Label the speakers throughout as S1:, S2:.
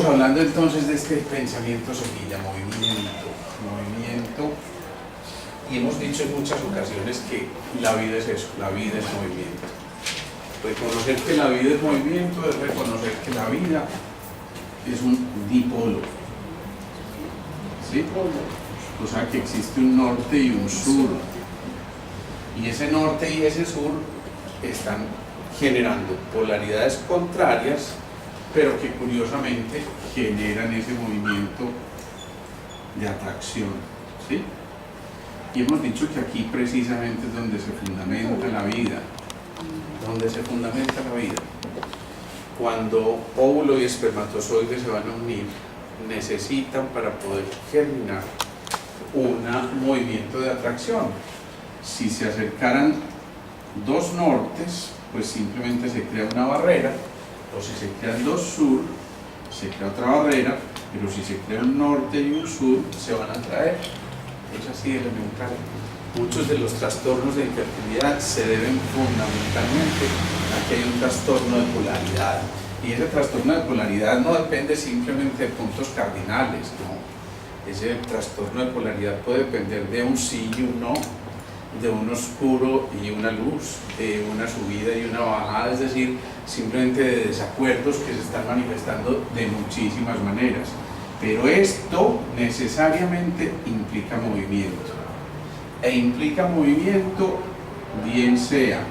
S1: Estamos hablando entonces de este pensamiento semilla, movimiento, y hemos dicho en muchas ocasiones que la vida es eso, la vida es movimiento. Reconocer que la vida es movimiento es reconocer que la vida es un dipolo, ¿sí? O sea que existe un norte y un sur, y ese norte y ese sur están generando polaridades contrarias, pero que curiosamente generan ese movimiento de atracción, ¿sí? Y hemos dicho que aquí precisamente es donde se fundamenta la vida, Cuando óvulo y espermatozoide se van a unir, necesitan para poder germinar un movimiento de atracción. Si se acercaran dos nortes, pues simplemente se crea una barrera, o si se crean dos sur, se crea otra barrera, pero si se crea un norte y un sur, se van a atraer. Es así elemental. Muchos de los trastornos de infertilidad se deben fundamentalmente a que hay un trastorno de polaridad. Y ese trastorno de polaridad no depende simplemente de puntos cardinales, ¿no? Ese trastorno de polaridad puede depender de un sí y un no, de un oscuro y una luz, de una subida y una bajada, es decir, simplemente de desacuerdos que se están manifestando de muchísimas maneras. Pero esto necesariamente implica movimiento. E implica movimiento, bien sea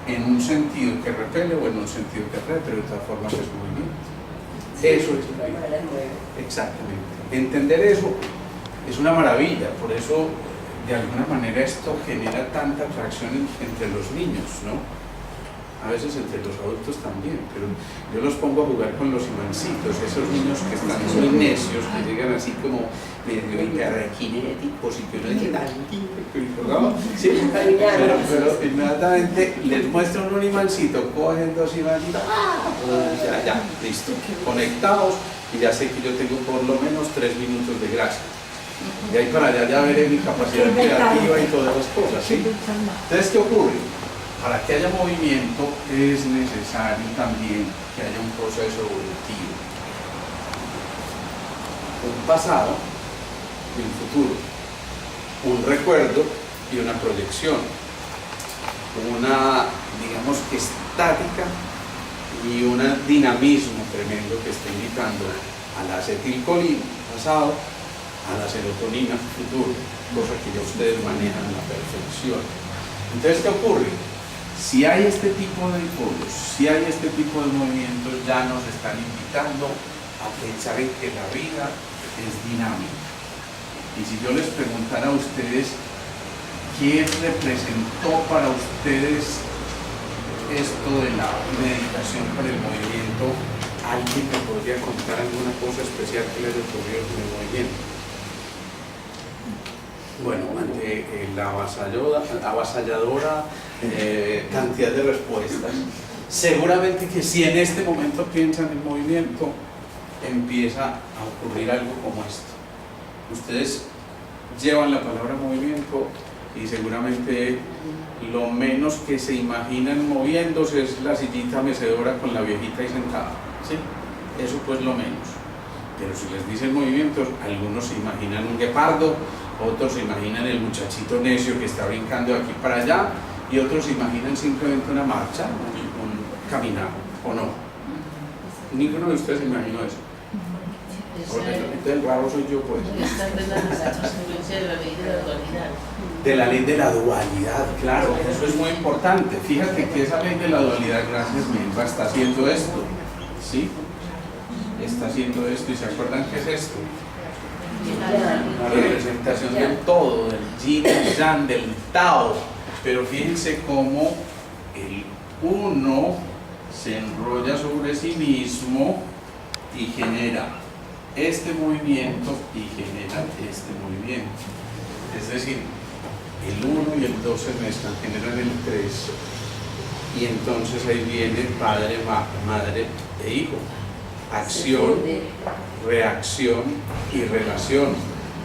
S1: en un sentido que repele o en un sentido que atrae, pero de todas formas es movimiento. Eso es la vida. Exactamente. Entender eso es una maravilla, por eso de alguna manera esto genera tanta atracción entre los niños, ¿no? A veces entre los adultos también, pero yo los pongo a jugar con los imancitos, esos niños que están muy necios, que llegan así como medio hiperkinéticos y que uno dice, sí, pero inmediatamente les muestran un imancito, cogen dos imancitos, ya, listo, conectados, y ya sé que yo tengo por lo menos 3 minutos de gracia. De ahí para allá ya veré mi capacidad creativa y todas las cosas, ¿sí? Entonces, ¿qué ocurre? Para que haya movimiento es necesario también que haya un proceso evolutivo. Un pasado y un futuro. Un recuerdo y una proyección. Una, digamos que estática y un dinamismo tremendo que está invitando a la acetilcolina, pasado, a la serotonina, futuro, cosa que ya ustedes manejan a la perfección. Entonces, ¿qué ocurre? Si hay este tipo de dipolos, si hay este tipo de movimientos, ya nos están invitando a pensar en que la vida es dinámica. Y si yo les preguntara a ustedes qué representó para ustedes esto de la meditación para el movimiento, ¿alguien me podría contar alguna cosa especial que les ocurrió con el movimiento? Bueno, ante la avasalladora cantidad de respuestas, seguramente que si en este momento piensan en movimiento, empieza a ocurrir algo como esto. Ustedes llevan la palabra movimiento y seguramente lo menos que se imaginan moviéndose es la sillita mecedora con la viejita ahí sentada, ¿sí? Eso pues lo menos. Pero si les dicen movimientos, algunos se imaginan un guepardo, otros se imaginan el muchachito necio que está brincando de aquí para allá, y otros se imaginan simplemente una marcha, un caminar, ¿o no? Ninguno de ustedes se imaginó eso. Entonces el raro soy yo, pues. De la ley de la dualidad, claro, eso es muy importante. Fíjate que esa ley de la dualidad, gracias Milva, está haciendo esto, ¿sí? Está haciendo esto, y ¿se acuerdan qué es esto? La representación del todo, del yin, del yang, del tao. Pero fíjense cómo el uno se enrolla sobre sí mismo y genera este movimiento y genera este movimiento. Es decir, el 1 y el 2 se mezclan, generan el 3, y entonces ahí viene padre, madre e hijo. Acción, reacción y relación.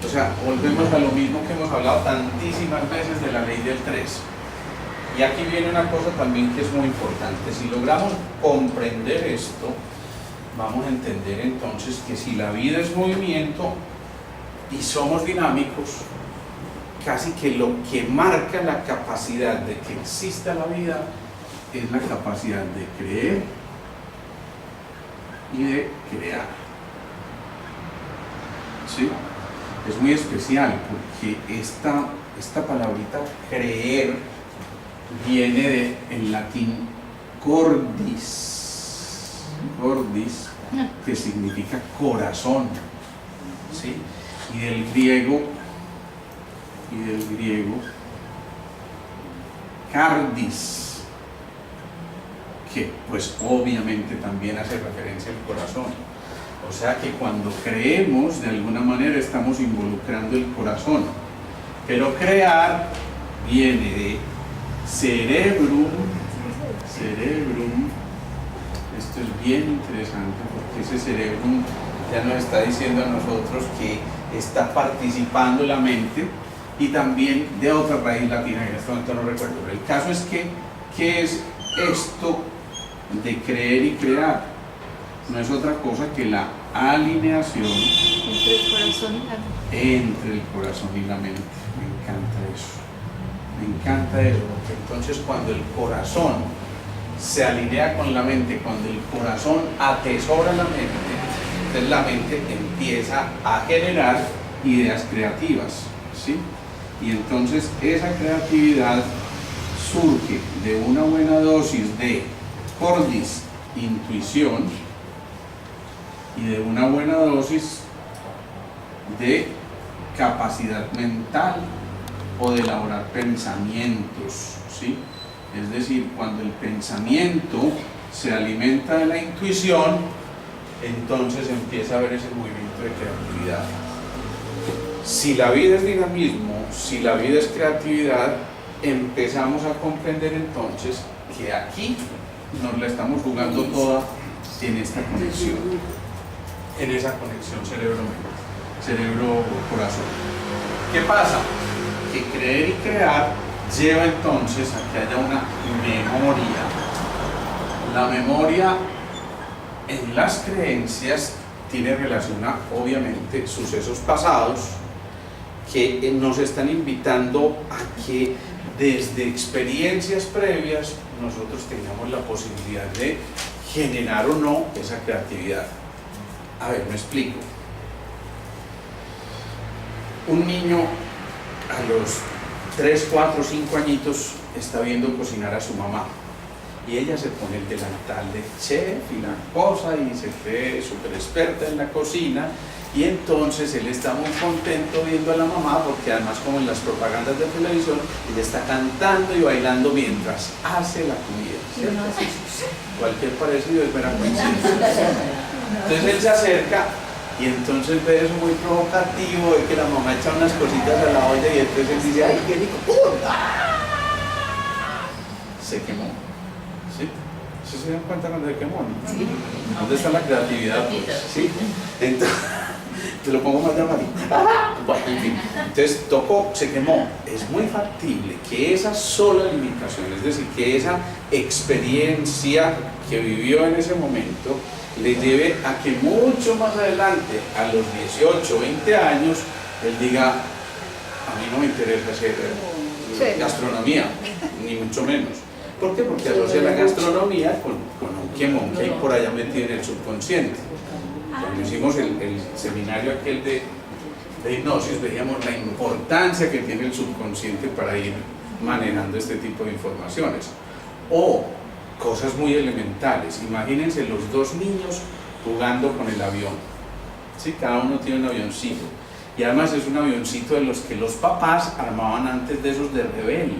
S1: O sea, volvemos a lo mismo que hemos hablado tantísimas veces de la ley del 3. Y aquí viene una cosa también que es muy importante. Si logramos comprender esto, vamos a entender entonces que si la vida es movimiento y somos dinámicos, casi que lo que marca la capacidad de que exista la vida es la capacidad de creer y de crear. ¿Sí? Es muy especial porque esta palabrita creer viene en latín cordis, que significa corazón, ¿sí? y del griego cardis, que pues obviamente también hace referencia al corazón. O sea que cuando creemos, de alguna manera estamos involucrando el corazón. Pero crear viene de cerebrum. Esto es bien interesante porque ese cerebrum ya nos está diciendo a nosotros que está participando la mente, y también de otra raíz latina que en este momento no recuerdo. Pero el caso es que, ¿qué es esto de creer y crear? No es otra cosa que la alineación
S2: entre el corazón
S1: y la mente. Me encanta eso, porque entonces cuando el corazón se alinea con la mente, cuando el corazón atesora la mente, entonces la mente empieza a generar ideas creativas, ¿sí? Y entonces esa creatividad surge de una buena dosis de cordis, intuición, y de una buena dosis de capacidad mental o de elaborar pensamientos, ¿sí? Es decir, cuando el pensamiento se alimenta de la intuición, entonces empieza a haber ese movimiento de creatividad. Si la vida es dinamismo, si la vida es creatividad, empezamos a comprender entonces que aquí nos la estamos jugando toda en esta conexión, en esa conexión cerebro-mente, cerebro-corazón. ¿Qué pasa? Que creer y crear lleva entonces a que haya una memoria. La memoria en las creencias tiene relación a, obviamente, sucesos pasados que nos están invitando a que desde experiencias previas nosotros tengamos la posibilidad de generar o no esa creatividad. A ver, me explico. Un niño a los 3, 4, 5 añitos está viendo cocinar a su mamá y ella se pone el delantal de chef y la cosa y se cree súper experta en la cocina, y entonces él está muy contento viendo a la mamá porque además, como en las propagandas de televisión, ella está cantando y bailando mientras hace la comida, ¿cierto? Cualquier parecido es mera coincidencia. Entonces él se acerca y entonces ve eso muy provocativo, ve que la mamá echa unas cositas a la olla y entonces él dice: ¡ay, qué rico! Se quemó. ¿Sí? ¿Sí se dan cuenta cuando se quemó? Sí. ¿Dónde está la creatividad? ¿Sí? Entonces, te lo pongo más dramático. Bueno, en fin. Entonces tocó, se quemó. Es muy factible que esa sola limitación, es decir, que esa experiencia que vivió en ese momento, le lleve a que mucho más adelante, a los 18, 20 años, él diga: a mí no me interesa hacer gastronomía, ni mucho menos. ¿Por qué? Porque asocia la gastronomía con un quemón que hay por allá metido en el subconsciente. Cuando hicimos el seminario aquel de hipnosis, veíamos la importancia que tiene el subconsciente para ir manejando este tipo de informaciones. O cosas muy elementales. Imagínense los dos niños jugando con el avión, ¿sí? Cada uno tiene un avioncito, y además es un avioncito de los que los papás armaban antes, de esos de Rebel,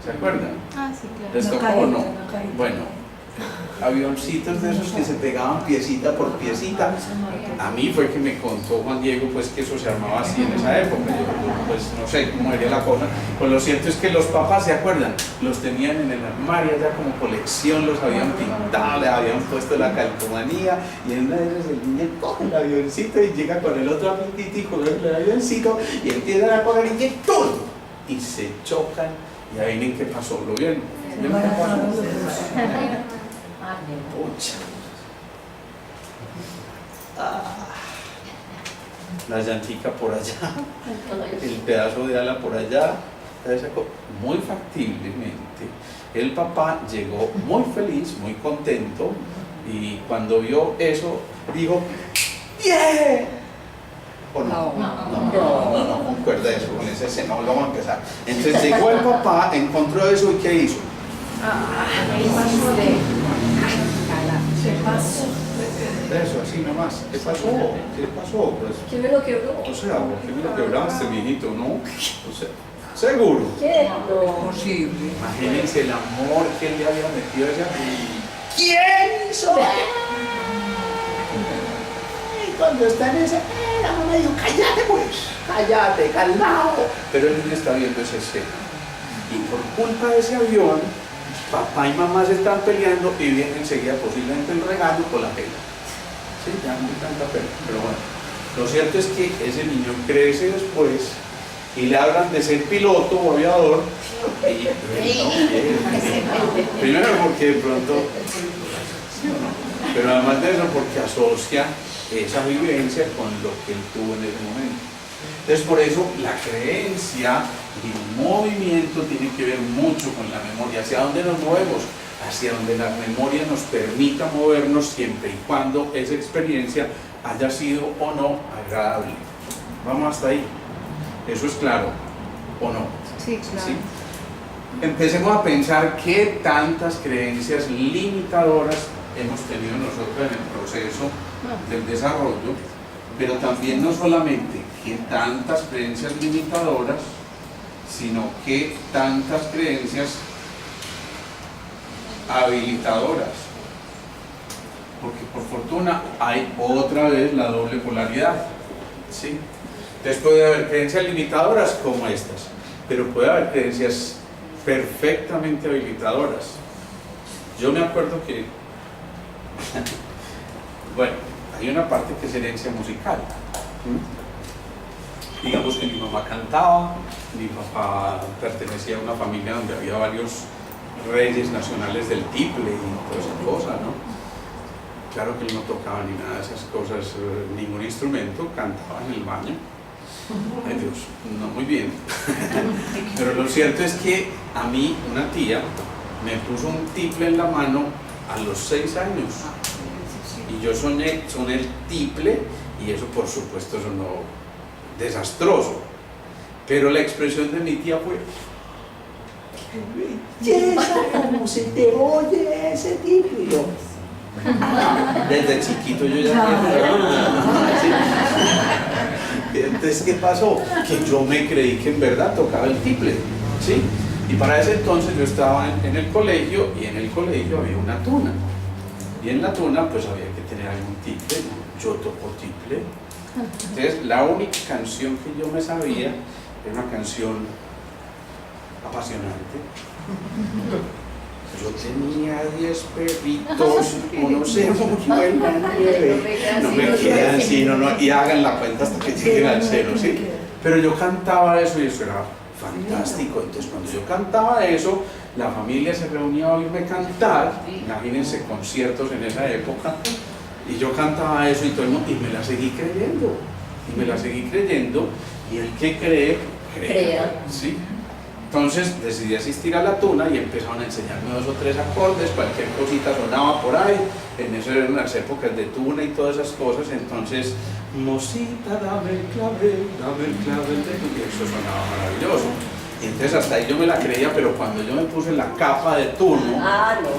S1: ¿se acuerdan?
S2: Ah, sí, claro.
S1: ¿Les tocó o no? Bueno, avioncitos de esos que se pegaban piecita por piecita. A mí fue que me contó Juan Diego pues que eso se armaba así en esa época. Yo pues no sé cómo sería la cosa. Pues lo cierto es que los papás, ¿se acuerdan? Los tenían en el armario ya como colección, los habían pintado, le habían puesto la calcomanía, y en una de esas el niño coge el avioncito y llega con el otro amiguito con el avioncito y empiezan a coger y ¡tum! Y se chocan, y ahí ven qué pasó. ¿Lo vieron? Pucha. La llantica por allá, el pedazo de ala por allá, muy factiblemente. El papá llegó muy feliz, muy contento, y cuando vio eso, dijo, ¡bien! ¿O no? No concuerda eso con ese escena, no, vamos a empezar. Entonces llegó el papá, encontró eso, ¿y qué hizo?
S3: Se pasó.
S1: Eso, así nomás. ¿Qué pasó? ¿Qué pasó? Pues,
S3: ¿Quién me lo quebró?
S1: o sea, ¿por qué me lo quebraste, mijito? ¿No? O sea, ¿seguro?
S3: ¿Qué? No.
S2: Posible.
S1: Imagínense el amor que él le había metido a ella. ¿Quién hizo? Y cuando está en ese, la mamá dijo, cállate pues, cállate, calmado. Pero el niño está viendo esa escena. Y por culpa de ese avión, papá y mamá se están peleando y viene enseguida posiblemente el regaño con la pela. Sí, ya muy tanta pena, pero bueno. Lo cierto es que ese niño crece después y le hablan de ser piloto o aviador y no quiere. Primero porque de pronto, ¿sí o no? Pero además de eso porque asocia esa vivencia con lo que él tuvo en ese momento. Entonces por eso la creencia y el movimiento tienen que ver mucho con la memoria. ¿Hacia dónde nos movemos? Hacia donde la memoria nos permita movernos siempre y cuando esa experiencia haya sido o no agradable. Vamos hasta ahí. ¿Eso es claro o no?
S2: Sí, claro.
S1: ¿Sí? Empecemos a pensar qué tantas creencias limitadoras hemos tenido nosotros en el proceso del desarrollo, pero también no solamente qué tantas creencias limitadoras, sino qué tantas creencias habilitadoras. Porque por fortuna hay otra vez la doble polaridad, ¿sí? Entonces puede haber creencias limitadoras como estas, pero puede haber creencias perfectamente habilitadoras. Yo me acuerdo que, bueno, hay una parte que es herencia musical. Digamos que mi mamá cantaba, mi papá pertenecía a una familia donde había varios reyes nacionales del tiple y toda esa cosa, ¿no? Claro que él no tocaba ni nada de esas cosas, ningún instrumento, cantaba en el baño. Ay Dios, no muy bien. Pero lo cierto es que a mí una tía me puso un tiple en la mano a los 6 años. Y yo soné el tiple y eso por supuesto sonó desastroso. Pero la expresión de mi tía fue: belleza, ¿cómo se te oye ese tiple? Y yo, desde chiquito yo ya ¿sí? Entonces, ¿qué pasó? Que yo me creí que en verdad tocaba el tiple, ¿sí? Y para ese entonces yo estaba en el colegio y en el colegio había una tuna. Y en la tuna pues había que tener algún tiple, yo toco tiple. Entonces la única canción que yo me sabía era una canción apasionante. Yo tenía 10 perritos, uno se murió en la nieve. No me quedan así, no, y hagan la cuenta hasta que lleguen al 0, ¿sí? Pero yo cantaba eso y eso era fantástico. Entonces cuando yo cantaba eso, la familia se reunía a oírme cantar. Imagínense conciertos en esa época. Y yo cantaba eso y todo el mundo, y me la seguí creyendo. Y el que cree, crea. ¿Sí? Entonces decidí asistir a la tuna y empezaron a enseñarme 2 o 3 acordes, cualquier cosita sonaba por ahí. En eso eran las épocas de tuna y todas esas cosas. Entonces, mocita, dame el clavel de tu, y eso sonaba maravilloso. Y entonces hasta ahí yo me la creía, pero cuando yo me puse la capa de turno,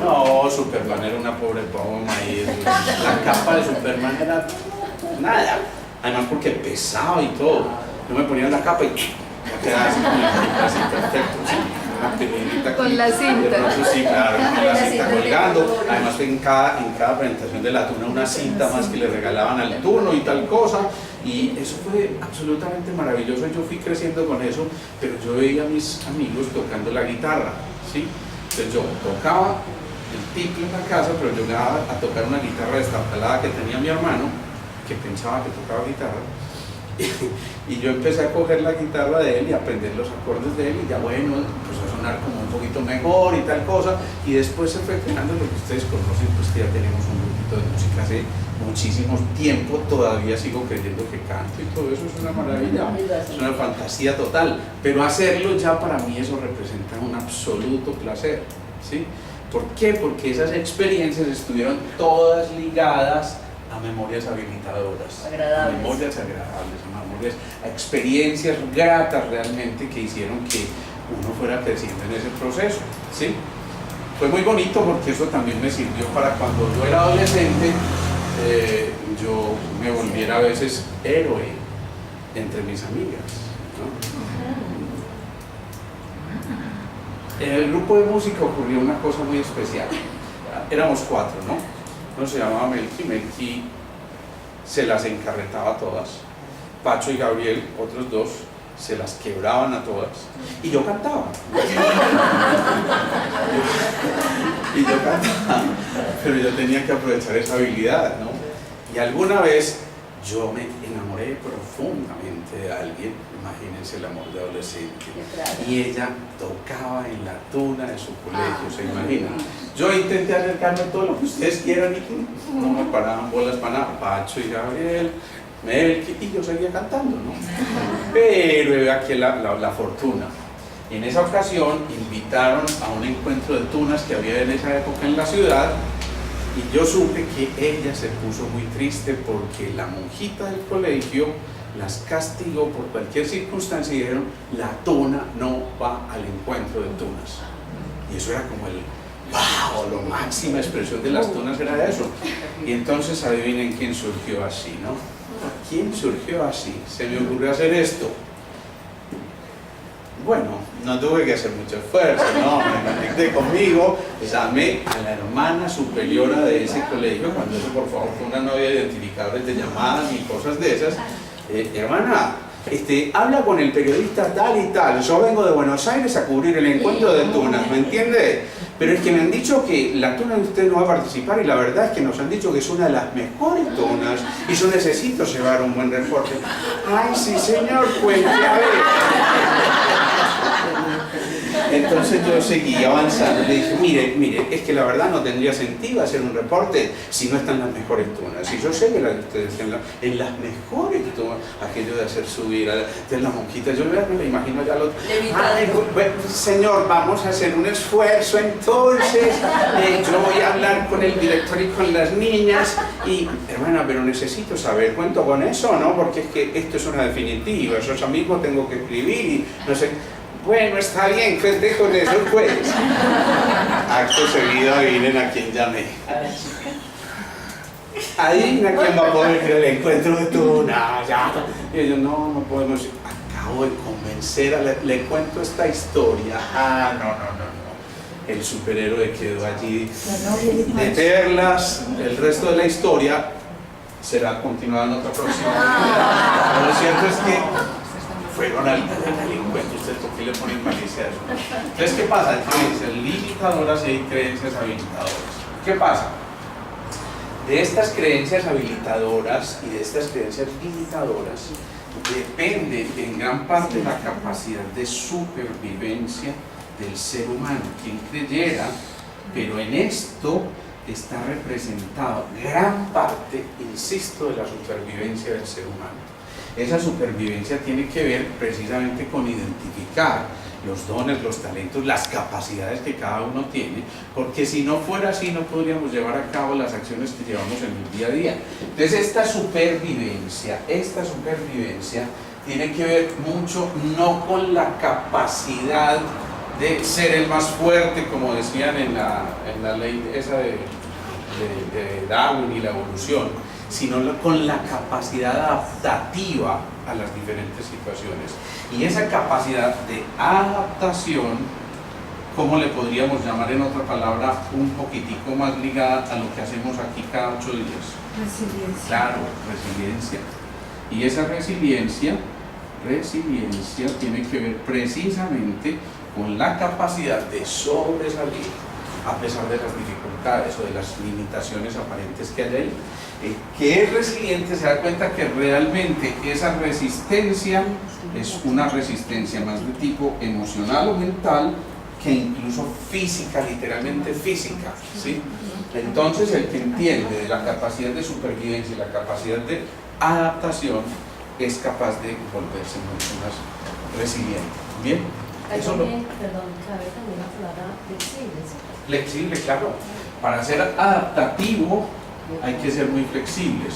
S1: no, Superman era una pobre broma y la capa de Superman era nada, además porque pesaba y todo. Yo me ponía la capa y me quedaba así perfecto, ¿sí? Una pelinita
S2: con la cinta.
S1: Sí, claro, con la cinta colgando. Además en cada presentación de la tuna una cinta más que le regalaban al turno y tal cosa. Y eso fue absolutamente maravilloso. Yo fui creciendo con eso, pero yo veía a mis amigos tocando la guitarra, ¿sí? Entonces yo tocaba el tiple en la casa, pero yo llegaba a tocar una guitarra destapalada que tenía mi hermano, que pensaba que tocaba guitarra. Y yo empecé a coger la guitarra de él y a aprender los acordes de él y ya bueno, empezó a sonar como un poquito mejor y tal cosa, y después se fue creando lo que ustedes conocen, pues que ya tenemos un grupo conjunto de música hace muchísimo tiempo, todavía sigo creyendo que canto y todo eso es una maravilla, es una fantasía total, pero hacerlo ya para mí eso representa un absoluto placer, ¿sí? ¿Por qué? Porque esas experiencias estuvieron todas ligadas a memorias habilitadoras,
S3: agradables.
S1: a memorias agradables, a memorias, a experiencias gratas realmente que hicieron que uno fuera creciendo en ese proceso, ¿sí? Fue muy bonito porque eso también me sirvió para cuando yo era adolescente, yo me volviera a veces héroe entre mis amigas, ¿no? En el grupo de música ocurrió una cosa muy especial. Éramos 4, ¿no? Uno se llamaba Melqui, Melqui se las encarretaba todas. Pacho y Gabriel, otros 2, se las quebraban a todas. Y yo cantaba. Y yo cantaba, pero yo tenía que aprovechar esa habilidad, ¿no? Y alguna vez yo me enamoré profundamente de alguien, imagínense el amor de adolescente, y ella tocaba en la tuna de su colegio, ¿se imaginan? Yo intenté acercarme todo lo que ustedes quieran y no me paraban bolas para nada, Pacho y Gabriel, Melqui, y yo seguía cantando, ¿no? Pero aquí la fortuna. En esa ocasión invitaron a un encuentro de tunas que había en esa época en la ciudad, y yo supe que ella se puso muy triste porque la monjita del colegio las castigó por cualquier circunstancia y dijeron: la tuna no va al encuentro de tunas. Y eso era como el wow, la máxima expresión de las tunas era eso. Y entonces adivinen quién surgió así, ¿no? ¿Quién surgió así? Se me ocurrió hacer esto. Bueno, no tuve que hacer mucho esfuerzo, no, me conecté conmigo, llamé a la hermana superiora de ese colegio, cuando eso por favor fue una novia identificable de llamadas y cosas de esas. Hermana, habla con el periodista tal y tal, yo vengo de Buenos Aires a cubrir el encuentro de tunas, ¿me entiende? Pero es que me han dicho que la tuna de usted no va a participar y la verdad es que nos han dicho que es una de las mejores tunas y yo necesito llevar un buen reporte. Ay, sí señor, pues ya ve. Entonces yo seguí avanzando, le dije: mire, es que la verdad no tendría sentido hacer un reporte si no están las mejores tunas. Y yo sé que las de ustedes están en las mejores tunas, aquello de hacer subir de la monjita, yo me la imagino ya lo... Bueno, señor, vamos a hacer un esfuerzo entonces, yo voy a hablar con el director y con las niñas, y hermana, pero necesito saber, ¿cuento con eso o no? Porque es que esto es una definitiva, yo ya mismo tengo que escribir y no sé... Bueno, está bien, cuente con eso, pues. Acto seguido, adivinen a quién llamé. Adivina quién va a poder ir al encuentro de tunas. Y ellos: no podemos. Acabo de convencer le cuento esta historia. No. El superhéroe quedó allí de perlas. El resto de la historia será continuada en otra próxima. Pero lo cierto es que fueron al encuentro. ¿Ustedes por qué le ponen malicia a eso? Entonces, ¿qué pasa? Hay creencias limitadoras y hay creencias habilitadoras. ¿Qué pasa? De estas creencias habilitadoras y de estas creencias limitadoras depende en gran parte la capacidad de supervivencia del ser humano. Quien creyera, pero en esto está representado gran parte, insisto, de la supervivencia del ser humano. Esa supervivencia tiene que ver precisamente con identificar los dones, los talentos, las capacidades que cada uno tiene, porque si no fuera así no podríamos llevar a cabo las acciones que llevamos en el día a día. Entonces esta supervivencia tiene que ver mucho no con la capacidad de ser el más fuerte, como decían en la ley esa de Darwin y la evolución, sino con la capacidad adaptativa a las diferentes situaciones. Y esa capacidad de adaptación, ¿cómo le podríamos llamar en otra palabra un poquitico más ligada a lo que hacemos aquí cada 8 días?
S2: Resiliencia.
S1: Claro, resiliencia. Y esa resiliencia tiene que ver precisamente con la capacidad de sobresalir a pesar de las dificultades o de las limitaciones aparentes que hay ahí. Que es resiliente se da cuenta que realmente esa resistencia es una resistencia más de tipo emocional o mental que incluso física, literalmente física, ¿sí? Entonces el que entiende de la capacidad de supervivencia y la capacidad de adaptación es capaz de volverse mucho más resiliente. ¿Bien?
S3: Hay
S1: Eso lo...
S3: también, perdón, cabe también la palabra flexible, ¿sí?
S1: Flexible, claro. Para ser adaptativo hay que ser muy flexibles.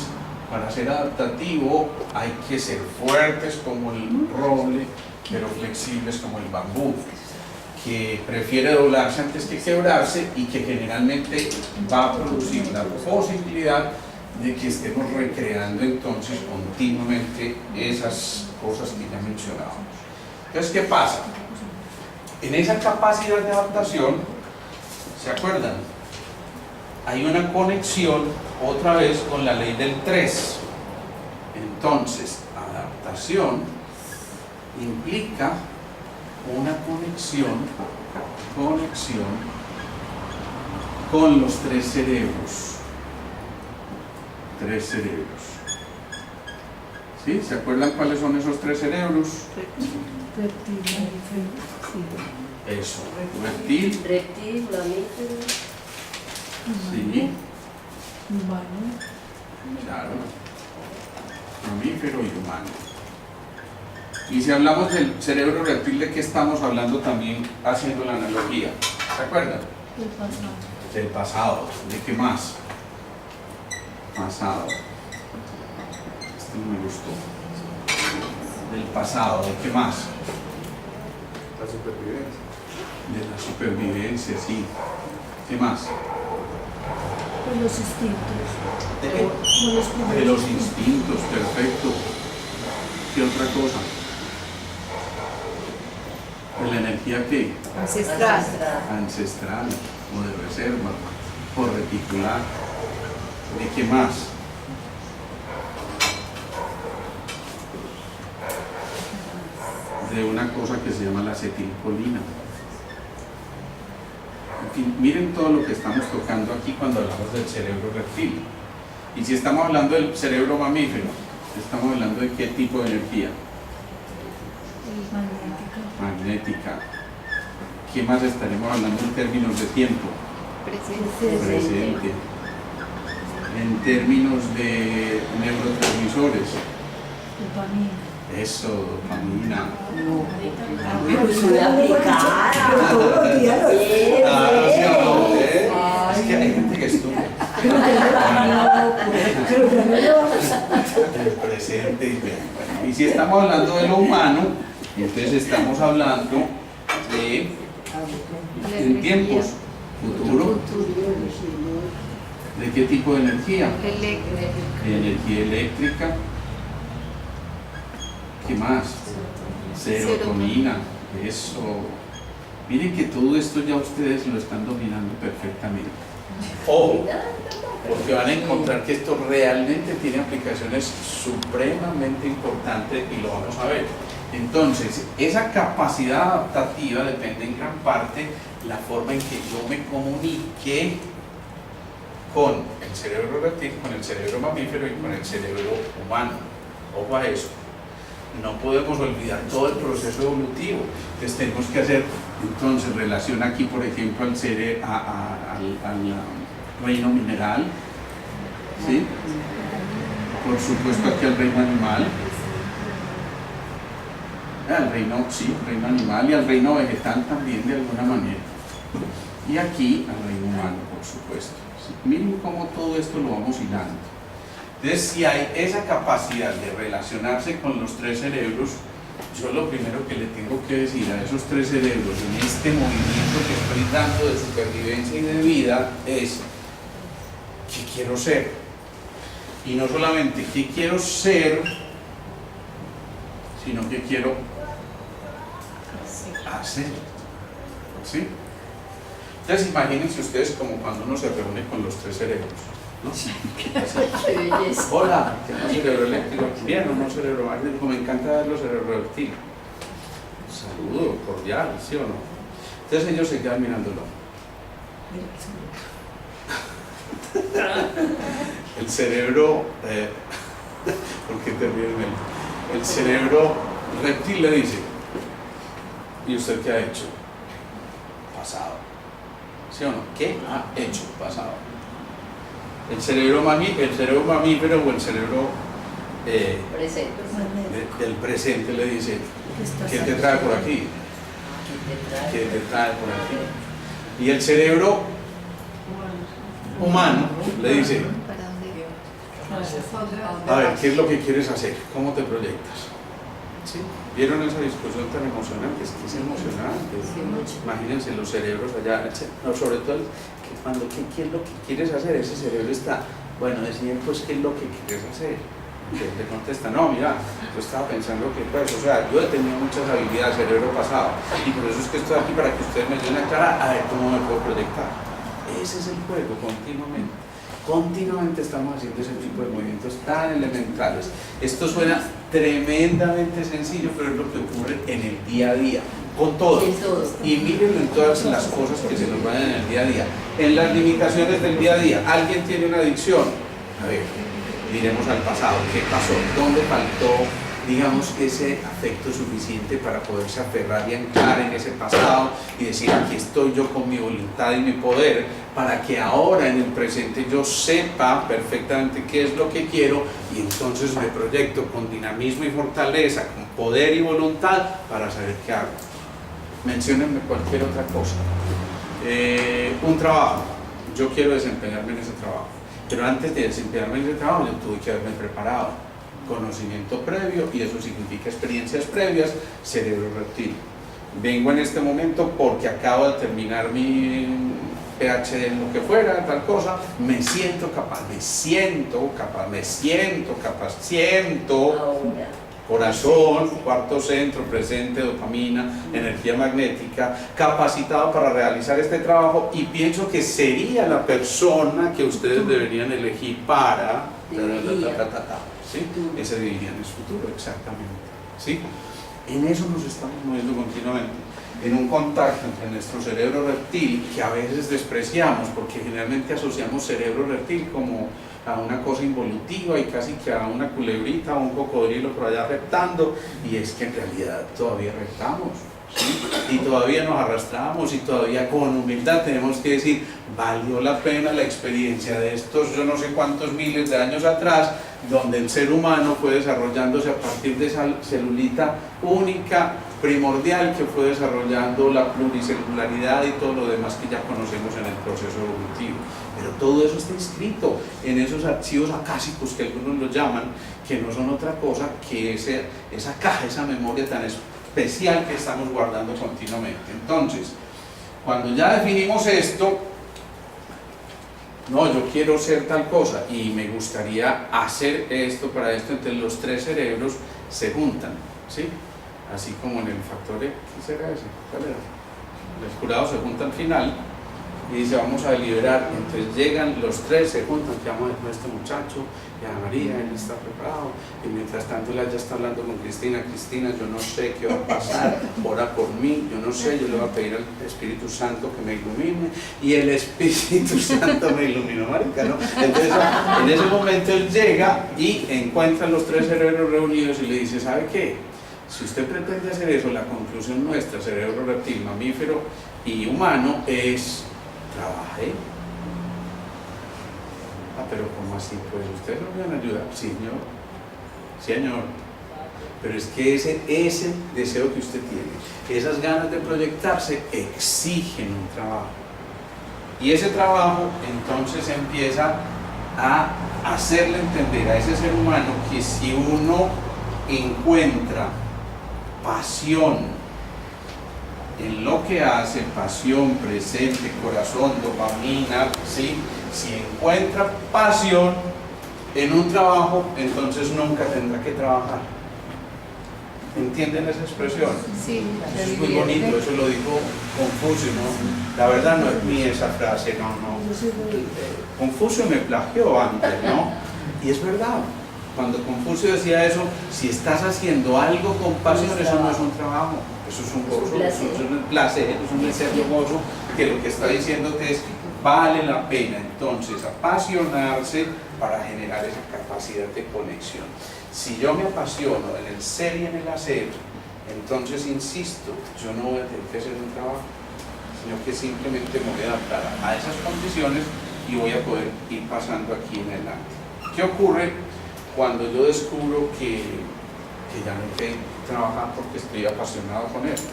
S1: Para ser adaptativo hay que ser fuertes como el roble, pero flexibles como el bambú, que prefiere doblarse antes que quebrarse y que generalmente va a producir la posibilidad de que estemos recreando entonces continuamente esas cosas que ya mencionábamos. Entonces, ¿qué pasa? En esa capacidad de adaptación, ¿se acuerdan? Hay una conexión otra vez con la ley del 3. Entonces, adaptación implica una conexión con los tres cerebros. Tres cerebros. ¿Sí? ¿Se acuerdan cuáles son esos tres cerebros? Eso, reptil,
S3: Mamífero.
S1: sí, claro, mamífero y humano. Y si hablamos del cerebro reptil, ¿de qué estamos hablando también haciendo la analogía? ¿Se acuerdan? Del pasado. ¿De qué más? Pasado. Este no me gustó. Del pasado. ¿De qué más?
S4: La supervivencia.
S1: De la supervivencia, sí. ¿Qué más?
S2: Los instintos.
S1: ¿De qué? De los instintos, perfecto. ¿Qué otra cosa? De la energía que
S3: Ancestral.
S1: ancestral o de reserva o reticular. ¿De qué más? De una cosa que se llama la acetilcolina. En fin, miren todo lo que estamos tocando aquí cuando hablamos del cerebro reptil. Y si estamos hablando del cerebro mamífero, estamos hablando de qué tipo de energía. Magnética. ¿Qué más estaremos hablando en términos de tiempo? Presente. En términos de neurotransmisores. Eso, dopamina. Es que hay gente que estudia. El presente y bueno, y si estamos hablando de lo humano, entonces estamos hablando de en tiempos futuro. ¿De qué tipo de energía? Energía eléctrica. ¿Qué más? Serotonina. Eso. Miren que todo esto ya ustedes lo están dominando perfectamente. Ojo, porque van a encontrar que esto realmente tiene aplicaciones supremamente importantes y lo vamos a ver. Entonces, esa capacidad adaptativa depende en gran parte de la forma en que yo me comunique con el cerebro reptil, con el cerebro mamífero y con el cerebro humano. Ojo a eso. No podemos olvidar todo el proceso evolutivo. Entonces tenemos que hacer entonces relación aquí, por ejemplo, al reino mineral, ¿sí? Por supuesto aquí al reino animal, al reino, sí, reino animal y al reino vegetal también de alguna manera. Y aquí al reino humano, por supuesto. ¿Sí? Miren cómo todo esto lo vamos hilando. Entonces, si hay esa capacidad de relacionarse con los tres cerebros, yo lo primero que le tengo que decir a esos tres cerebros en este movimiento que estoy dando de supervivencia y de vida es ¿qué quiero ser? Y no solamente qué quiero ser, sino qué quiero hacer. ¿Sí? Entonces imagínense ustedes como cuando uno se reúne con los tres cerebros, ¿no?
S3: Qué belleza.
S1: Hola, tengo cerebro eléctrico, bien o no cerebro magnético, me encanta verlo cerebro reptil. Saludo cordial, ¿sí o no? Entonces ellos se quedan mirándolo. El cerebro, ¿por qué te ríes, Mel? El cerebro reptil le dice, ¿y usted qué ha hecho? ¿sí o no? ¿Qué ha hecho pasado? El cerebro mamífero o el cerebro
S3: Presente.
S1: del presente le dice,
S2: Estás
S1: ¿qué te
S2: aquí.
S1: trae por aquí?
S3: ¿Qué
S1: ¿Qué te trae por aquí? Y el cerebro humano le dice, a ver, ¿qué es lo que quieres hacer? ¿Cómo te proyectas? ¿Sí? ¿Vieron esa discusión tan emocionante? Es que es emocionante. Imagínense los cerebros allá, no, sobre todo ¿qué es lo que quieres hacer? Ese cerebro está, bueno, deciden pues qué es lo que quieres hacer. Le contesta, no, mira, yo estaba pensando que pues, o sea, yo he tenido muchas habilidades cerebro pasado y por eso es que estoy aquí para que ustedes me ayuden a aclarar a ver cómo me puedo proyectar. Ese es el juego, continuamente estamos haciendo ese tipo de movimientos tan elementales. Esto suena tremendamente sencillo, pero es lo que ocurre en el día a día, con todo. Y mírenlo en todas las cosas que se nos vayan en el día a día. En las limitaciones del día a día, alguien tiene una adicción, a ver, miremos al pasado, ¿qué pasó? ¿Dónde faltó, digamos, ese afecto suficiente para poderse aferrar y anclar en ese pasado y decir, aquí estoy yo con mi voluntad y mi poder, para que ahora en el presente yo sepa perfectamente qué es lo que quiero y entonces me proyecto con dinamismo y fortaleza, con poder y voluntad para saber qué hago? Menciónenme cualquier otra cosa. Un trabajo, yo quiero desempeñarme en ese trabajo, pero antes de desempeñarme en ese trabajo yo tuve que haberme preparado, conocimiento previo, y eso significa experiencias previas, cerebro reptil. Vengo en este momento porque acabo de terminar mi PhD en lo que fuera, tal cosa, me siento capaz,
S3: Ahora.
S1: corazón, cuarto centro, presente, dopamina, energía magnética, capacitado para realizar este trabajo, y pienso que sería la persona que ustedes deberían elegir para... ¿sí? Ese dirían es futuro, exactamente. ¿Sí? En eso nos estamos moviendo continuamente, en un contacto entre nuestro cerebro reptil, que a veces despreciamos porque generalmente asociamos cerebro reptil como a una cosa involutiva y casi que a una culebrita o un cocodrilo por allá reptando, y es que en realidad todavía reptamos, ¿sí? Y todavía nos arrastramos y todavía con humildad tenemos que decir, valió la pena la experiencia de estos yo no sé cuántos miles de años atrás, donde el ser humano fue desarrollándose a partir de esa celulita única, primordial, que fue desarrollando la pluricelularidad y todo lo demás que ya conocemos en el proceso evolutivo. Pero todo eso está inscrito en esos archivos acásicos que algunos lo llaman, que no son otra cosa que esa caja, esa memoria tan especial que estamos guardando continuamente. Entonces, cuando ya definimos esto, no, yo quiero ser tal cosa y me gustaría hacer esto para esto, entonces los tres cerebros se juntan, ¿sí? Así como en el factor, ¿qué será ese? ¿Cuál era? Los jurados se juntan al final y dice, vamos a deliberar. Entonces llegan los tres, se juntan, que vamos a ver este muchacho, y a María, él está preparado, y mientras tanto él ya está hablando con Cristina, yo no sé qué va a pasar, ora por mí, yo no sé, yo le voy a pedir al Espíritu Santo que me ilumine, y el Espíritu Santo me iluminó, marica, ¿no? Entonces en ese momento él llega y encuentra los tres cerebros reunidos y le dice, ¿sabe qué? Si usted pretende hacer eso, la conclusión nuestra, cerebro reptil, mamífero y humano, es trabaje. Ah, pero ¿cómo así? Pues ustedes nos van a ayudar. Sí, señor. Pero es que ese deseo que usted tiene, esas ganas de proyectarse, exigen un trabajo. Y ese trabajo entonces empieza a hacerle entender a ese ser humano que si uno encuentra pasión en lo que hace, pasión, presente, corazón, dopamina, ¿sí? Si encuentra pasión en un trabajo, entonces nunca tendrá que trabajar. ¿Entienden esa expresión?
S2: Sí,
S1: Eso es muy bonito, eso lo dijo Confucio, ¿no? La verdad no es mía esa frase, no. Confucio me plagió antes, ¿no? Y es verdad. Cuando Confucio decía eso, si estás haciendo algo con pasión, eso no es un trabajo, eso es un gozo, eso es un placer, eso es un eterno gozo, que lo que está diciéndote es que vale la pena entonces apasionarse para generar esa capacidad de conexión. Si yo me apasiono en el ser y en el hacer, entonces insisto, yo no voy a tener que hacer un trabajo. sino que simplemente me voy a adaptar a esas condiciones y voy a poder ir pasando aquí en adelante. ¿Qué ocurre cuando yo descubro que ya no hay que trabajar porque estoy apasionado con esto?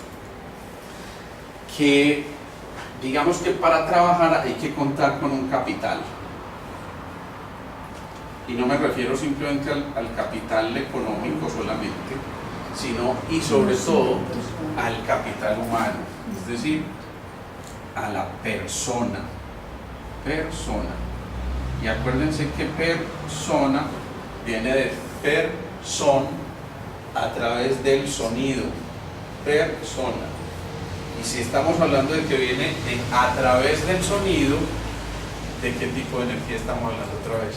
S1: Que digamos que para trabajar hay que contar con un capital. Y no me refiero simplemente al capital económico solamente, sino y sobre todo al capital humano, es decir, a la persona. Y acuérdense que persona viene de person a través del sonido, persona. Y si estamos hablando de que viene a través del sonido, ¿de qué tipo de energía estamos hablando otra vez?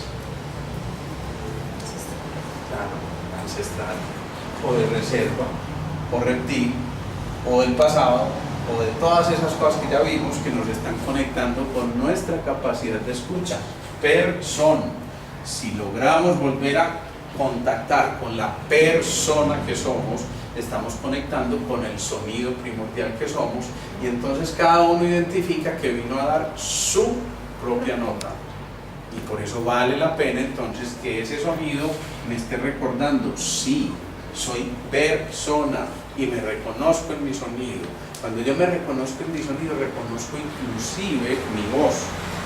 S1: Claro, ancestral, o de reserva, o reptil, o del pasado, o de todas esas cosas que ya vimos que nos están conectando con nuestra capacidad de escucha. Persona. Si logramos volver a contactar con la persona que somos, estamos conectando con el sonido primordial que somos, y entonces cada uno identifica que vino a dar su propia nota. Y por eso vale la pena entonces que ese sonido me esté recordando, sí, soy persona y me reconozco en mi sonido. Cuando yo me reconozco en mi sonido, reconozco inclusive mi voz.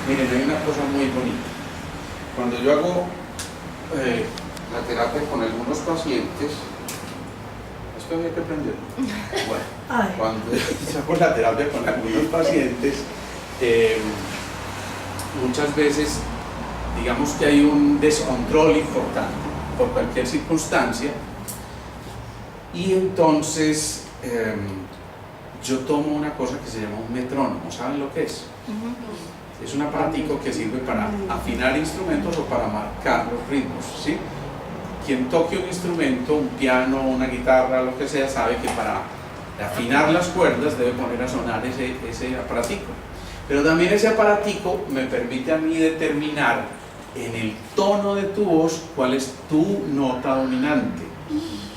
S1: Miren, hay una cosa muy bonita. Cuando yo hago la terapia con algunos pacientes, esto había que aprenderlo. Bueno, cuando yo hago la terapia con algunos pacientes, muchas veces digamos que hay un descontrol importante por cualquier circunstancia, y entonces yo tomo una cosa que se llama un metrónomo. ¿Saben lo que es? Es un aparatico que sirve para afinar instrumentos o para marcar los ritmos, ¿sí? Quien toque un instrumento, un piano, una guitarra, lo que sea, sabe que para afinar las cuerdas debe poner a sonar ese aparatico. Pero también ese aparatico me permite a mí determinar en el tono de tu voz cuál es tu nota dominante.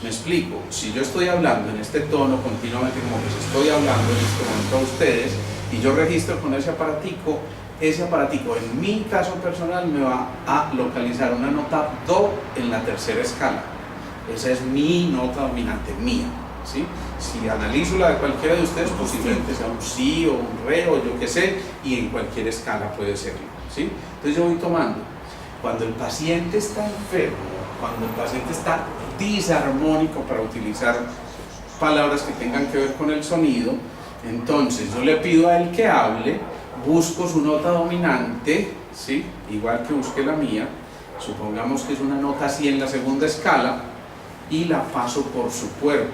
S1: Me explico, si yo estoy hablando en este tono continuamente, como les estoy hablando en este momento a ustedes, y yo registro con ese aparatico en mi caso personal me va a localizar una nota do en la tercera escala. Esa es mi nota dominante, mía, ¿sí? Si analizo la de cualquiera de ustedes, posiblemente sea un si o un re o yo qué sé, y en cualquier escala puede serlo, ¿sí? Entonces yo voy tomando. Cuando el paciente está enfermo, cuando el paciente está disarmónico, para utilizar palabras que tengan que ver con el sonido, entonces yo le pido a él que hable, busco su nota dominante, ¿sí? Igual que busque la mía, supongamos que es una nota así en la segunda escala, y la paso por su cuerpo.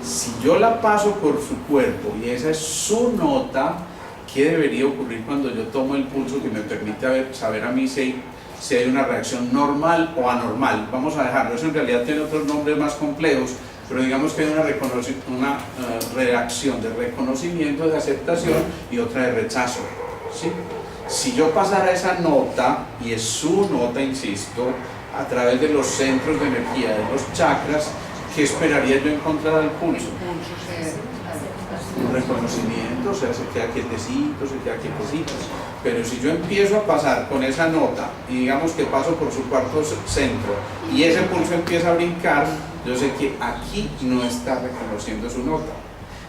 S1: Si yo la paso por su cuerpo y esa es su nota, ¿qué debería ocurrir cuando yo tomo el pulso que me permite saber a mí si hay una reacción normal o anormal? Vamos a dejarlo, eso en realidad tiene otros nombres más complejos, pero digamos que hay una reacción de reconocimiento, de aceptación, y otra de rechazo, ¿sí? Si yo pasara esa nota, y es su nota, insisto, a través de los centros de energía de los chakras, ¿qué esperaría yo encontrar al pulso? Un reconocimiento, o sea, se queda quietecito, se queda quietecito. Pero si yo empiezo a pasar con esa nota, y digamos que paso por su cuarto centro, y ese pulso empieza a brincar, yo sé que aquí no está reconociendo su nota.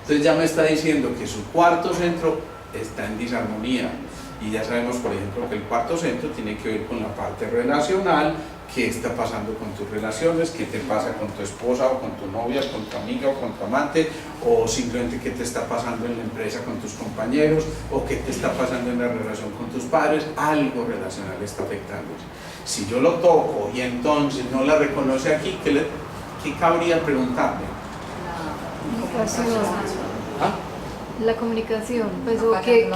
S1: Entonces ya me está diciendo que su cuarto centro está en disarmonía. Y ya sabemos, por ejemplo, que el cuarto centro tiene que ver con la parte relacional. ¿Qué está pasando con tus relaciones? ¿Qué te pasa con tu esposa o con tu novia, con tu amiga o con tu amante? O simplemente qué te está pasando en la empresa con tus compañeros, o qué te está pasando en la relación con tus padres. Algo relacional está afectando. Si yo lo toco y entonces no la reconoce aquí, ¿qué cabría preguntarme? ¿Ah?
S2: La comunicación, pues, o que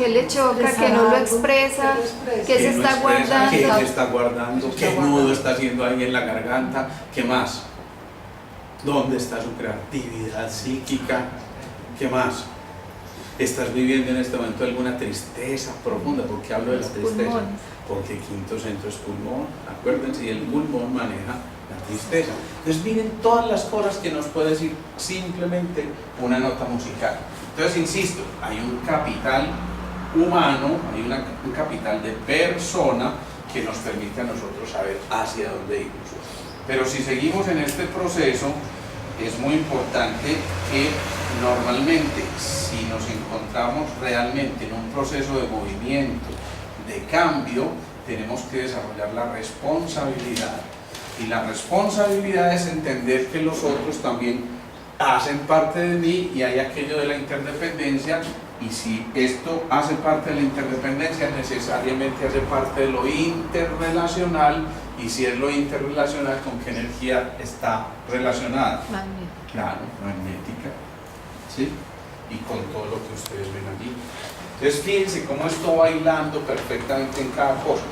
S2: le choca, que no lo expresa, que se está guardando.
S1: ¿Qué se está guardando? ¿Qué nudo está haciendo ahí en la garganta? ¿Qué más? ¿Dónde está su creatividad psíquica? ¿Qué más? ¿Estás viviendo en este momento alguna tristeza profunda? ¿Por qué hablo de la tristeza? Porque el quinto centro es pulmón. Acuérdense, y el pulmón maneja la tristeza. Entonces miren todas las cosas que nos puede decir simplemente una nota musical. Entonces insisto, hay un capital humano, hay un capital de persona que nos permite a nosotros saber hacia dónde irnos. Pero si seguimos en este proceso, es muy importante que normalmente, si nos encontramos realmente en un proceso de movimiento, de cambio, tenemos que desarrollar la responsabilidad. Y la responsabilidad es entender que los otros también hacen parte de mí y hay aquello de la interdependencia. Y si esto hace parte de la interdependencia, necesariamente hace parte de lo interrelacional. Y si es lo interrelacional, ¿con qué energía está relacionada?
S2: Magnética.
S1: Claro, magnética. ¿Sí? Y con todo lo que ustedes ven allí. Entonces fíjense cómo esto va bailando perfectamente en cada cosa.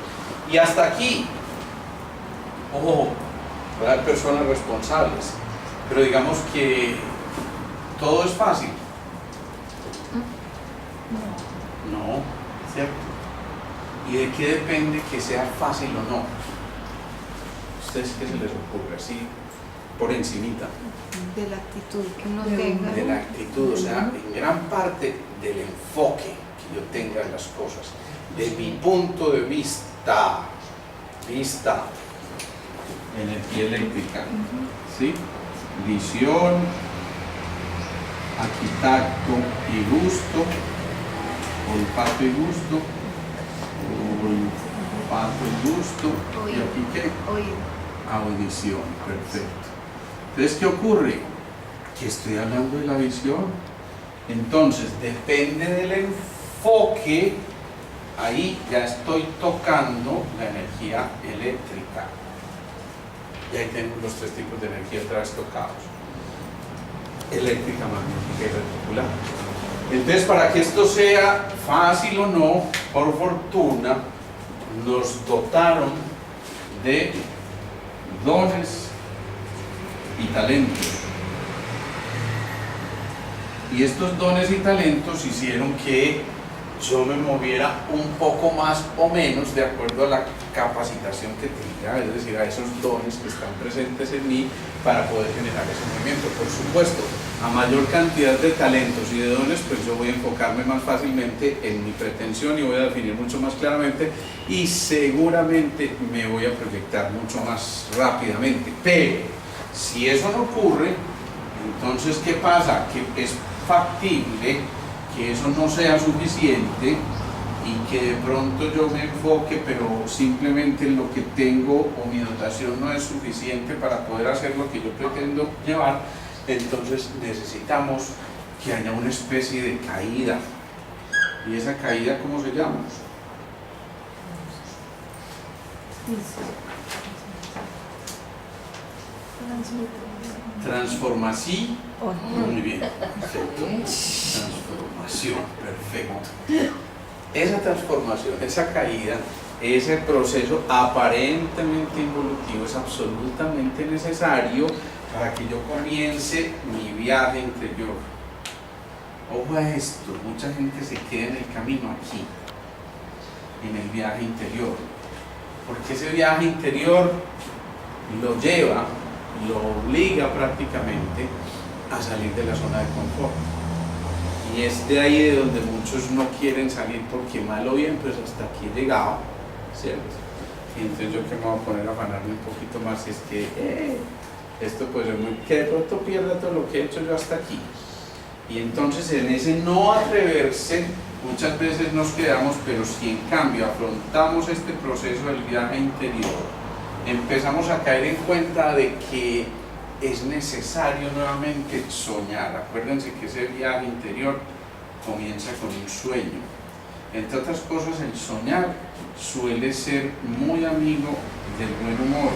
S1: Y hasta aquí, ojo, va a haber personas responsables. Pero digamos que todo es fácil. No, ¿cierto? ¿Y de qué depende que sea fácil o no? ¿Ustedes qué se les ocurre así por encimita?
S2: De la actitud que uno tenga.
S1: De la actitud, o sea, en gran parte del enfoque que yo tenga en las cosas, de mi punto de vista, energía eléctrica, ¿sí? Visión, aquí tacto y gusto, olfato y gusto, olfato y gusto, ¿y aquí qué?
S2: Oído.
S1: Audición, perfecto. Entonces, ¿qué ocurre? Que estoy hablando de la visión. Entonces, depende del enfoque, ahí ya estoy tocando la energía eléctrica. Y ahí tenemos los tres tipos de energía otra vez tocados: eléctrica, magnética y reticular. Entonces, para que esto sea fácil o no, por fortuna, nos dotaron de dones y talentos. Y estos dones y talentos hicieron que yo me moviera un poco más o menos de acuerdo a la capacitación que tenga, es decir, a esos dones que están presentes en mí para poder generar ese movimiento. Por supuesto, a mayor cantidad de talentos y de dones, pues yo voy a enfocarme más fácilmente en mi pretensión y voy a definir mucho más claramente y seguramente me voy a proyectar mucho más rápidamente. Pero si eso no ocurre, entonces ¿qué pasa? Que es factible que eso no sea suficiente y que de pronto yo me enfoque, pero simplemente lo que tengo o mi dotación no es suficiente para poder hacer lo que yo pretendo llevar. Entonces necesitamos que haya una especie de caída. ¿Y esa caída cómo se llama? Transformación. Muy bien, perfecto. Transformación, perfecto. Esa transformación, esa caída, ese proceso aparentemente involutivo es absolutamente necesario para que yo comience mi viaje interior. Ojo a esto, mucha gente se queda en el camino aquí, en el viaje interior, porque ese viaje interior lo lleva, lo obliga prácticamente a salir de la zona de confort. Y es de ahí de donde muchos no quieren salir porque mal o bien, pues hasta aquí he llegado, ¿cierto? Y entonces yo que me voy a poner a afanarme un poquito más si es que esto puede ser muy, que de pronto pierda todo lo que he hecho yo hasta aquí. Y entonces en ese no atreverse muchas veces nos quedamos, pero si en cambio afrontamos este proceso del viaje interior, empezamos a caer en cuenta de que es necesario nuevamente soñar. Acuérdense que ese viaje interior comienza con un sueño. Entre otras cosas, el soñar suele ser muy amigo del buen humor.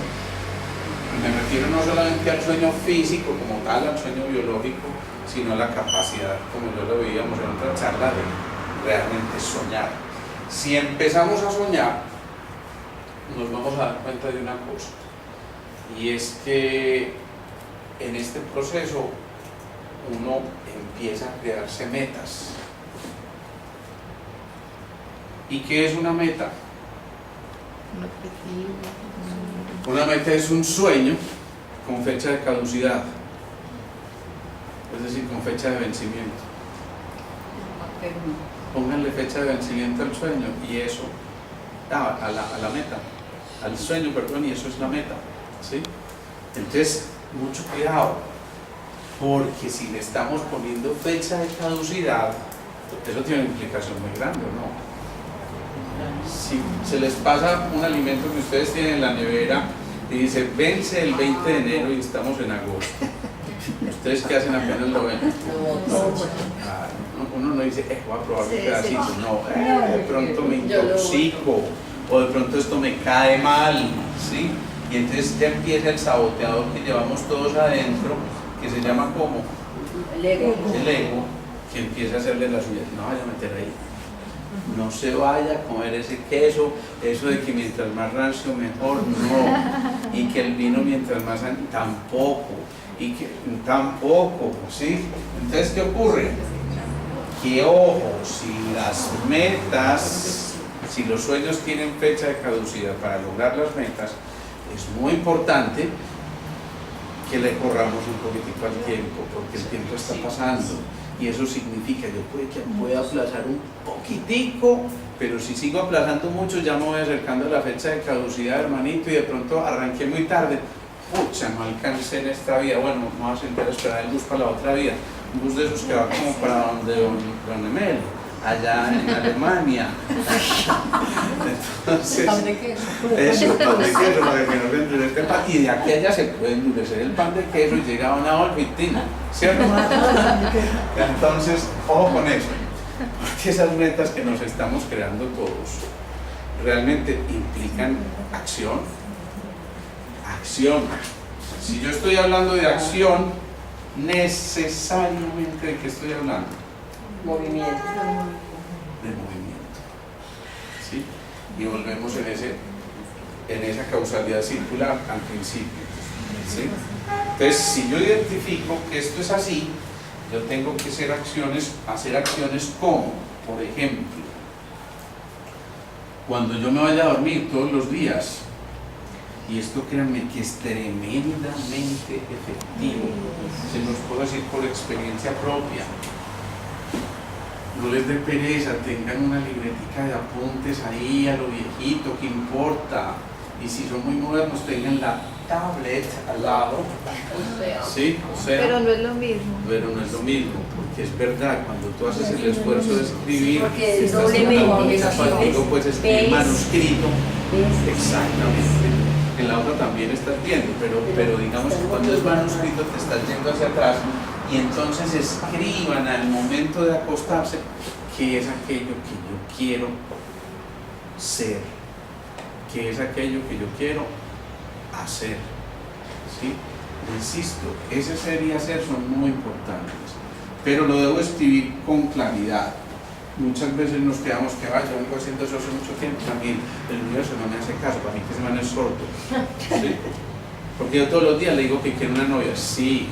S1: Me refiero no solamente al sueño físico como tal, al sueño biológico, sino a la capacidad, como ya lo veíamos en otra charla, de realmente soñar. Si empezamos a soñar, nos vamos a dar cuenta de una cosa, y es que en este proceso uno empieza a crearse metas. ¿Y qué es una meta?
S2: Un objetivo.
S1: Una meta es un sueño con fecha de caducidad, es decir, con fecha de vencimiento. Pónganle fecha de vencimiento al sueño y eso, a la meta, al sueño, perdón, y eso es la meta, ¿sí? Entonces, mucho cuidado, porque si le estamos poniendo fecha de caducidad, eso tiene una implicación muy grande, ¿no? Si se les pasa un alimento que ustedes tienen en la nevera y dice vence el 20 de enero y estamos en agosto, ¿ustedes qué hacen apenas lo ven? Uno no dice, voy a probar un pedacito, no, de pronto me intoxico, o de pronto esto me cae mal, ¿sí? Y entonces ya empieza el saboteador que llevamos todos adentro, que se llama como
S3: El ego.
S1: el ego, que empieza a hacerle las suyas, no vaya a meter ahí, no se vaya a comer ese queso, eso de que mientras más rancio mejor, no, y que el vino mientras más tampoco, y que tampoco, ¿sí? Entonces, ¿qué ocurre? Que ojo, si las metas, si los sueños tienen fecha de caducidad para lograr las metas, es muy importante que le corramos un poquitico al tiempo, porque el tiempo está pasando y eso significa yo puedo aplazar un poquitico, pero si sigo aplazando mucho ya me voy acercando a la fecha de caducidad, hermanito, y de pronto arranqué muy tarde, pucha, no alcancé en esta vida, bueno, vamos a sentar a esperar el bus para la otra vida, un bus de esos que va como para donde don Emel, allá en Alemania. Entonces, eso, pan de queso, para que no se endurezca el pan, y de aquí a allá se puede endurecer el pan de queso y llega a una olvitina, ¿cierto? Entonces, ojo con eso, porque esas metas que nos estamos creando todos realmente implican acción. Acción. Si yo estoy hablando de acción, necesariamente ¿de qué estoy hablando?
S3: Movimiento.
S1: De movimiento, ¿sí? Y volvemos en esa causalidad circular al principio, ¿sí? Entonces, si yo identifico que esto es así, yo tengo que hacer acciones como, por ejemplo, cuando yo me vaya a dormir todos los días, y esto créanme que es tremendamente efectivo, se los puedo decir por experiencia propia. No les dé pereza, tengan una libretica de apuntes ahí a lo viejito, ¿qué importa? Y si son muy modernos, tengan la tablet al lado. ¿Sí? O sea,
S2: pero no es lo mismo.
S1: Pero no es lo mismo, porque es verdad, cuando tú haces el esfuerzo de escribir,
S3: porque
S1: estás
S3: doblemente
S1: contigo, puedes escribir
S3: ves,
S1: manuscrito.
S3: ves.
S1: Exactamente. En la otra también estás viendo, pero digamos que cuando es manuscrito te estás yendo hacia atrás y entonces escriban al momento de acostarse qué es aquello que yo quiero ser, qué es aquello que yo quiero hacer, ¿sí? Insisto, ese ser y hacer son muy importantes, pero lo debo escribir con claridad. Muchas veces nos quedamos que yo vengo haciendo eso hace mucho tiempo, también el universo no me hace caso, para mí que ese man es sordo, ¿sí? Porque yo todos los días le digo que quiero una novia, sí,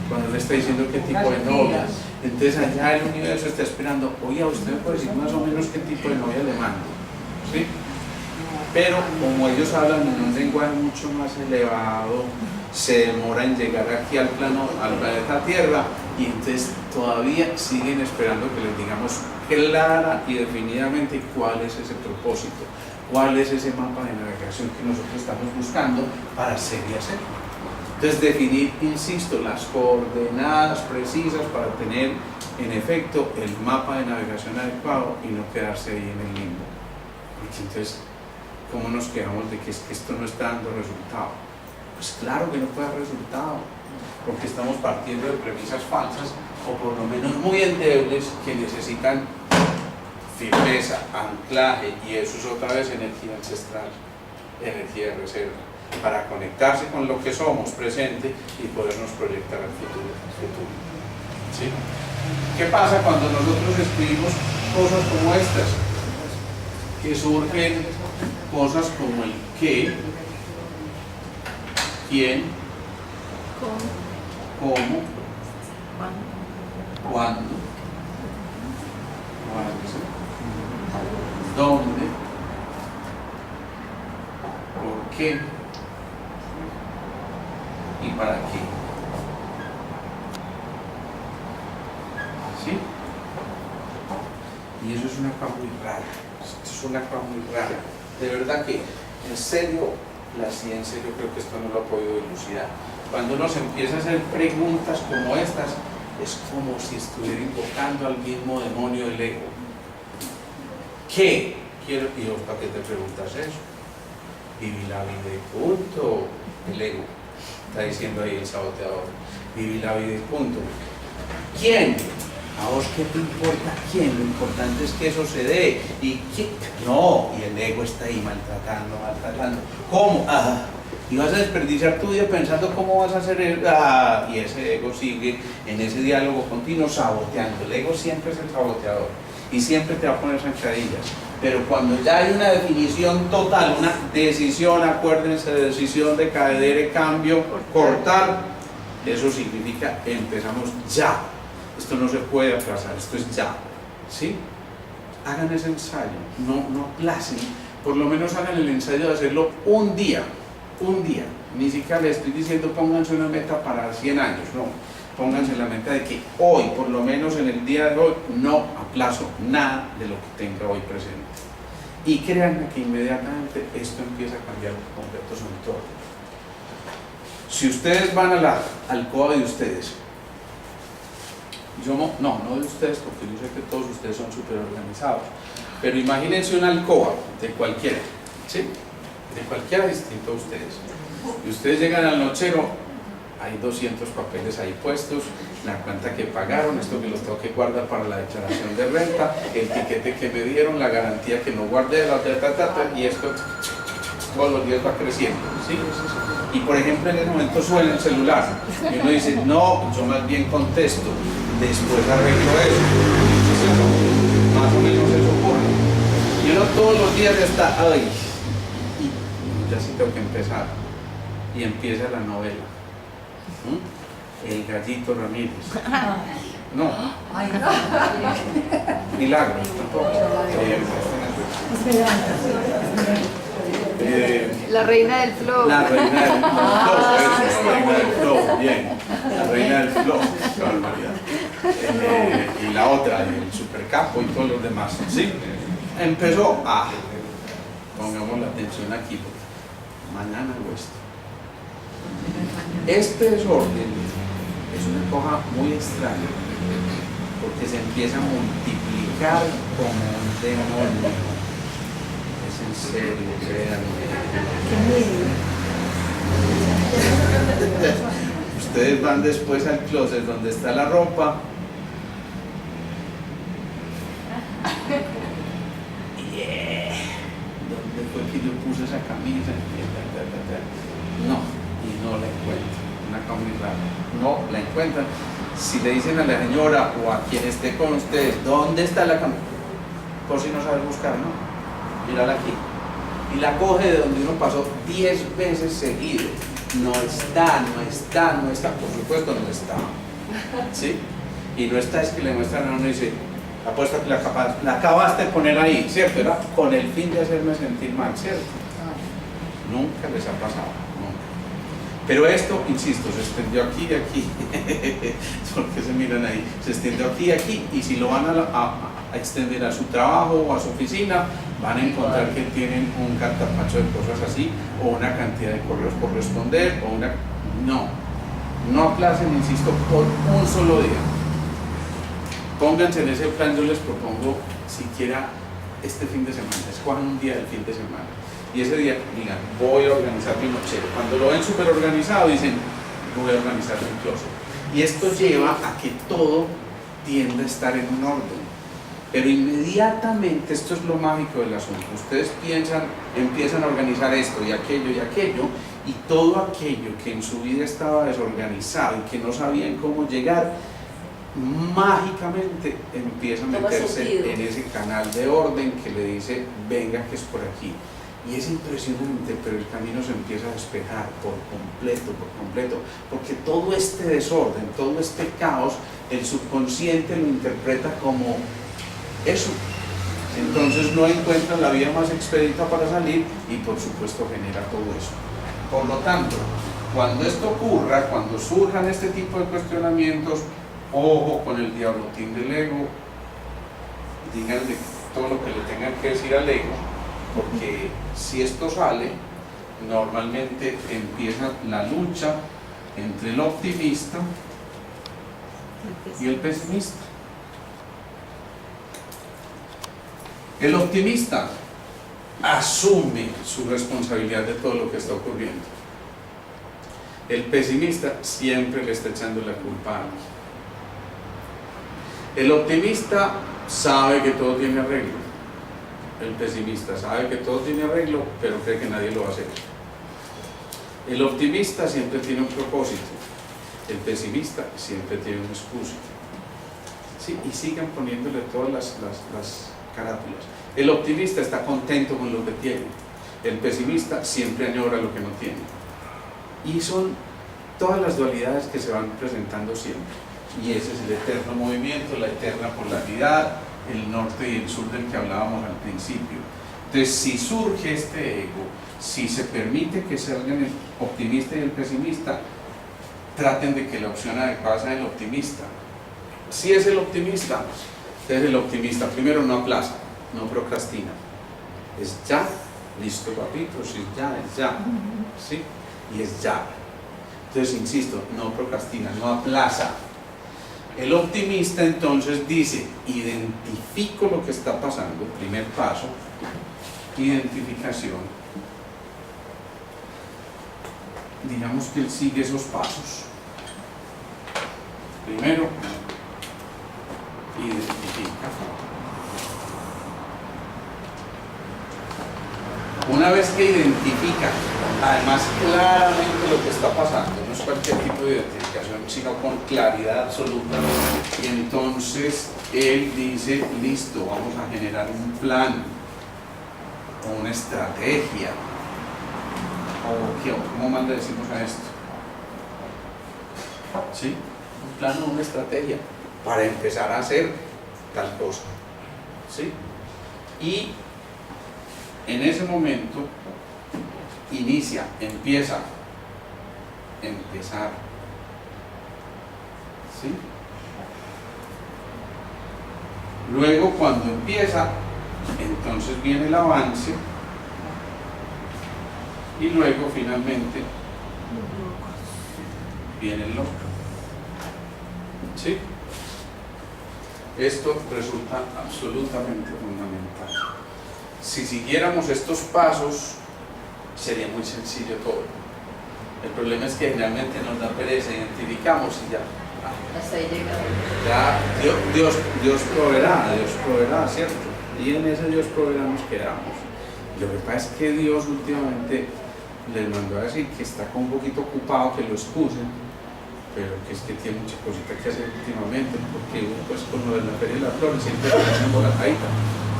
S1: cuando le está diciendo qué tipo de novia, entonces allá el universo está esperando, oye, usted me puede decir más o menos qué tipo de novia le mando, ¿sí? Pero como ellos hablan en un lenguaje mucho más elevado, se demora en llegar aquí al planeta Tierra, y entonces todavía siguen esperando que les digamos clara y definidamente cuál es ese propósito, cuál es ese mapa de navegación que nosotros estamos buscando para hacer y hacer. Entonces definir, insisto, las coordenadas precisas para tener en efecto el mapa de navegación adecuado y no quedarse ahí en el limbo. Porque entonces, ¿cómo nos quedamos de que esto no está dando resultado? Pues claro que no puede dar resultado, porque estamos partiendo de premisas falsas o por lo menos muy endebles que necesitan firmeza, anclaje, y eso es otra vez energía ancestral, energía de reserva, para conectarse con lo que somos presente y podernos proyectar al futuro. ¿Sí? ¿Qué pasa cuando nosotros escribimos cosas como estas? Que surgen cosas como el qué, quién, cómo, cuándo, dónde, qué y para qué. ¿Sí? Y eso es una cosa muy rara. Esto es una cosa muy rara. De verdad que, en serio, la ciencia, yo creo que esto no lo ha podido dilucidar. Cuando uno se empieza a hacer preguntas como estas, es como si estuviera invocando al mismo demonio del ego. ¿Qué quiero? Y vos, ¿para qué te preguntas eso? Viví la vida y punto. El ego está diciendo ahí el saboteador. Viví la vida y punto. ¿Quién? ¿A vos qué te importa quién? Lo importante es que eso se dé. ¿Y qué? No, y el ego está ahí maltratando. ¿Cómo? Y vas a desperdiciar tu vida pensando cómo vas a hacer y ese ego sigue en ese diálogo continuo saboteando. El ego siempre es el saboteador y siempre te va a poner zancadillas. Pero cuando ya hay una definición total, una decisión, acuérdense de decisión de cadere, cambio, cortar, eso significa que empezamos ya. Esto no se puede aplazar, esto es ya. ¿Sí? Hagan ese ensayo, no aplacen, por lo menos hagan el ensayo de hacerlo un día. Ni siquiera les estoy diciendo pónganse una meta para 100 años, no. Pónganse la meta de que hoy, por lo menos en el día de hoy, no aplazo nada de lo que tenga hoy presente. Y créanme que inmediatamente esto empieza a cambiar por completo su entorno. Si ustedes van a la alcoba de ustedes, no de ustedes, porque yo sé que todos ustedes son súper organizados, pero imagínense una alcoba de cualquiera, ¿sí? De cualquiera distinto a ustedes. Y ustedes llegan al nochero, hay 200 papeles ahí puestos, la cuenta que pagaron, esto que los tengo que guardar para la declaración de renta, el tiquete que me dieron, la garantía que no guardé, y esto todos los días va creciendo, ¿sí? Y por ejemplo en ese momento suena el celular y uno dice, no, yo más bien contesto, después arreglo eso, más o menos eso ocurre. Y uno todos los días está, ya sí tengo que empezar, y empieza la novela. El Gallito Ramírez. No. Milagros tampoco.
S2: La reina del flow.
S1: La reina del flow. La reina del flow, bien. La reina del flow. Qué barbaridad. Y la otra, el supercapo y todos los demás. ¿Sí? Empezó a. Pongamos la atención aquí, porque mañana hago esto. Este desorden es una cosa muy extraña porque se empieza a multiplicar como un demonio. Es en serio, créanme. Ustedes van después al closet donde está la ropa ¿dónde fue que yo puse esa camisa? No la encuentran, una cosa muy rara, no la encuentran. Si le dicen a la señora o a quien esté con ustedes, ¿dónde está la camisa? Por si no sabe buscar, ¿no? Mírala aquí. Y la coge de donde uno pasó 10 veces seguido. No está, por supuesto no está. ¿Sí? Y no está, es que le muestran a uno y dice, apuesto que la acabaste de poner ahí, ¿cierto? Era con el fin de hacerme sentir mal, ¿cierto? Nunca les ha pasado. Pero esto, insisto, se extendió aquí y aquí. ¿Por qué se miran ahí? Se extendió aquí y aquí. Y si lo van a extender a su trabajo o a su oficina, van a encontrar que tienen un cartapacho de cosas así, o una cantidad de correos por responder, o una... No aplacen, insisto, por un solo día. Pónganse en ese plan, yo les propongo, siquiera este fin de semana, escojan un día del fin de semana. Y ese día digan, voy a organizar mi nochero. Cuando lo ven súper organizado, dicen, voy a organizar mi closet. Y esto lleva a que todo tienda a estar en un orden. Pero inmediatamente, esto es lo mágico del asunto, ustedes empiezan a organizar esto y aquello, y todo aquello que en su vida estaba desorganizado y que no sabían cómo llegar, mágicamente empieza a meterse en ese canal de orden que le dice, venga que es por aquí. Y es impresionante, pero el camino se empieza a despejar por completo, porque todo este desorden, todo este caos, el subconsciente lo interpreta como eso, Entonces no encuentra la vía más expedita para salir y por supuesto genera todo eso. Por lo tanto, cuando esto ocurra, cuando surjan este tipo de cuestionamientos, ojo con el diablotín del ego, díganle todo lo que le tengan que decir al ego, porque si esto sale, normalmente empieza la lucha entre el optimista y el pesimista. El optimista asume su responsabilidad de todo lo que está ocurriendo. El pesimista siempre le está echando la culpa a alguien. El optimista sabe que todo tiene arreglo. El pesimista sabe que todo tiene arreglo, pero cree que nadie lo va a hacer. El optimista siempre tiene un propósito. El pesimista siempre tiene una excusa. Sí, y sigan poniéndole todas las carátulas. El optimista está contento con lo que tiene. El pesimista siempre añora lo que no tiene. Y son todas las dualidades que se van presentando siempre. Y ese es el eterno movimiento, la eterna polaridad, el norte y el sur del que hablábamos al principio. Entonces, si surge este ego, si se permite que salgan el optimista y el pesimista, traten de que la opción adecuada sea el optimista. Si es el optimista, entonces el optimista primero no aplaza, no procrastina. Es ya, listo papito, si es ya, ¿sí? Y es ya. Entonces, insisto, no procrastina, no aplaza. El optimista entonces dice, identifico lo que está pasando, primer paso, identificación. Digamos que él sigue esos pasos. Primero, identifica. Una vez que identifica, además claramente lo que está pasando, no es cualquier tipo de identificación, sino con claridad absoluta, y entonces él dice, listo, vamos a generar un plan, o una estrategia, o ¿cómo más le decimos a esto? ¿Sí? Un plan o una estrategia para empezar a hacer tal cosa, ¿sí? Y en ese momento empieza, empezar, ¿sí? Luego cuando empieza, entonces viene el avance y luego finalmente viene el logro, ¿sí? Esto resulta absolutamente fundamental. Si siguiéramos estos pasos, sería muy sencillo todo. El problema es que generalmente nos da pereza, identificamos y ya.
S3: Hasta ahí llegamos.
S1: Ya Dios proveerá, ¿cierto? Y en ese Dios proveerá nos quedamos. Lo que pasa es que Dios últimamente les mandó a decir que está un poquito ocupado, que lo excusen, pero que es que tiene mucha cosita que hacer últimamente, porque pues con lo de la Feria de las Flores siempre está embolatadita.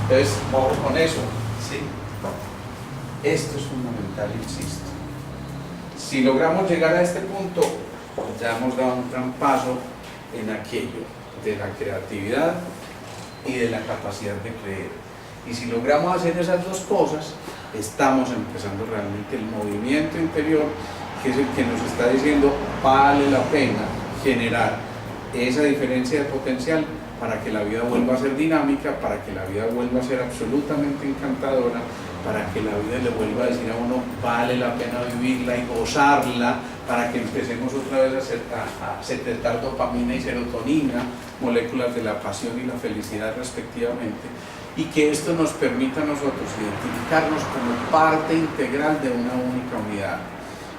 S1: Entonces, ojo con eso, ¿sí? Esto es fundamental, insisto. Si logramos llegar a este punto, ya hemos dado un gran paso en aquello de la creatividad y de la capacidad de creer. Y si logramos hacer esas dos cosas, estamos empezando realmente el movimiento interior, que es el que nos está diciendo vale la pena generar esa diferencia de potencial para que la vida vuelva a ser dinámica, para que la vida vuelva a ser absolutamente encantadora, para que la vida le vuelva a decir a uno vale la pena vivirla y gozarla, para que empecemos otra vez a secretar dopamina y serotonina, moléculas de la pasión y la felicidad respectivamente, y que esto nos permita a nosotros identificarnos como parte integral de una única unidad.